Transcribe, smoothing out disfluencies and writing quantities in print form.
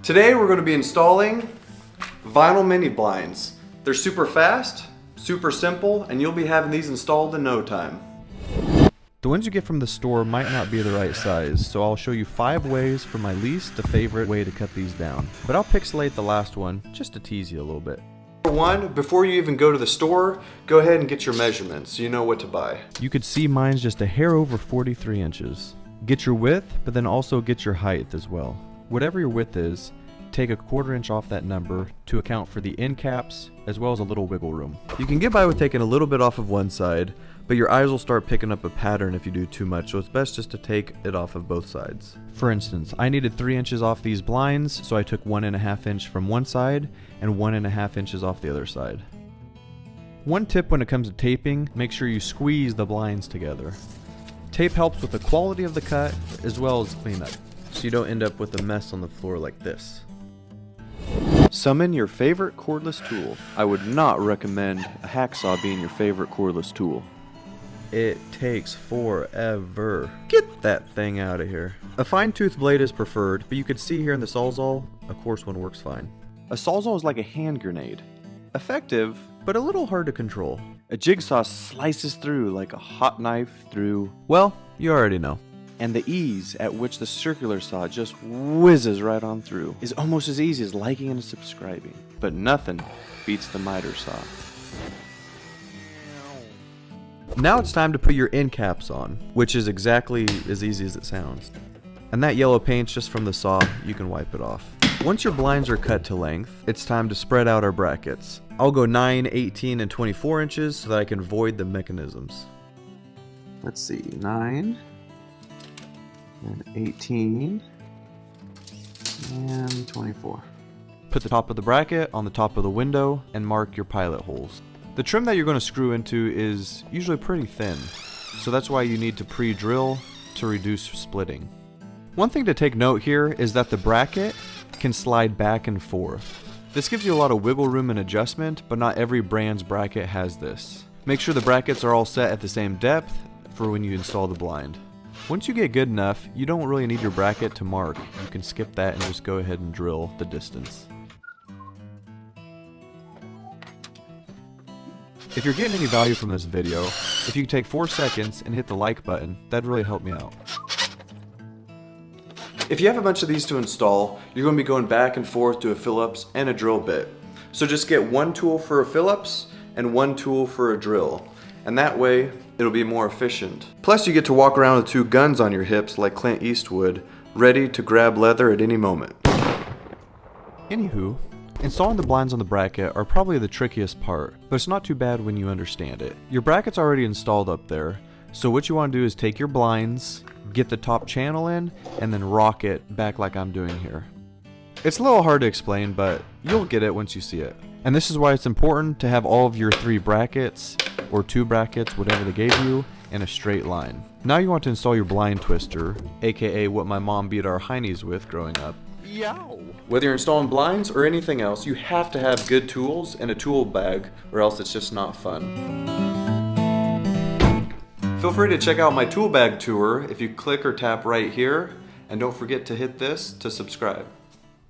Today we're going to be installing vinyl mini blinds. They're super fast, super simple, and you'll be having these installed in no time. The ones you get from the store might not be the right size, so I'll show you 5 ways from my least to favorite way to cut these down. But I'll pixelate the last one just to tease you a little bit. Number 1, before you even go to the store, go ahead and get your measurements so you know what to buy. You could see mine's just a hair over 43 inches. Get your width, but then also get your height as well. Whatever your width is, take a 1/4 inch off that number to account for the end caps as well as a little wiggle room. You can get by with taking a little bit off of one side, but your eyes will start picking up a pattern if you do too much, so it's best just to take it off of both sides. For instance, I needed 3 inches off these blinds, so I took 1.5 inch from one side and 1.5 inches off the other side. One tip when it comes to taping, make sure you squeeze the blinds together. Tape helps with the quality of the cut as well as cleanup, so you don't end up with a mess on the floor like this. Summon your favorite cordless tool. I would not recommend a hacksaw being your favorite cordless tool. It takes forever. Get that thing out of here. A fine-tooth blade is preferred, but you can see here in the Sawzall, a coarse one works fine. A Sawzall is like a hand grenade. Effective, but a little hard to control. A jigsaw slices through like a hot knife through, well, you already know. And the ease at which the circular saw just whizzes right on through is almost as easy as liking and subscribing. But nothing beats the miter saw. Now it's time to put your end caps on, which is exactly as easy as it sounds. And that yellow paint's just from the saw, you can wipe it off. Once your blinds are cut to length, it's time to spread out our brackets. I'll go 9, 18, and 24 inches so that I can void the mechanisms. Let's see, 9, and 18, and 24. Put the top of the bracket on the top of the window and mark your pilot holes. The trim that you're going to screw into is usually pretty thin, so that's why you need to pre-drill to reduce splitting. One thing to take note here is that the bracket can slide back and forth. This gives you a lot of wiggle room and adjustment, but not every brand's bracket has this. Make sure the brackets are all set at the same depth for when you install the blind. Once you get good enough, you don't really need your bracket to mark. You can skip that and just go ahead and drill the distance. If you're getting any value from this video, if you could take 4 seconds and hit the like button, that'd really help me out. If you have a bunch of these to install, you're going to be going back and forth to a Phillips and a drill bit. So just get one tool for a Phillips and one tool for a drill. And that way, it'll be more efficient. Plus you get to walk around with 2 guns on your hips like Clint Eastwood, ready to grab leather at any moment. Anywho, installing the blinds on the bracket are probably the trickiest part, but it's not too bad when you understand it. Your bracket's already installed up there, so what you want to do is take your blinds, get the top channel in, and then rock it back like I'm doing here. It's a little hard to explain, but you'll get it once you see it. And this is why it's important to have all of your 3 brackets, or 2 brackets, whatever they gave you, in a straight line. Now you want to install your blind twister, aka what my mom beat our heinies with growing up. Yow! Whether you're installing blinds or anything else, you have to have good tools and a tool bag, or else it's just not fun. Feel free to check out my tool bag tour if you click or tap right here, and don't forget to hit this to subscribe.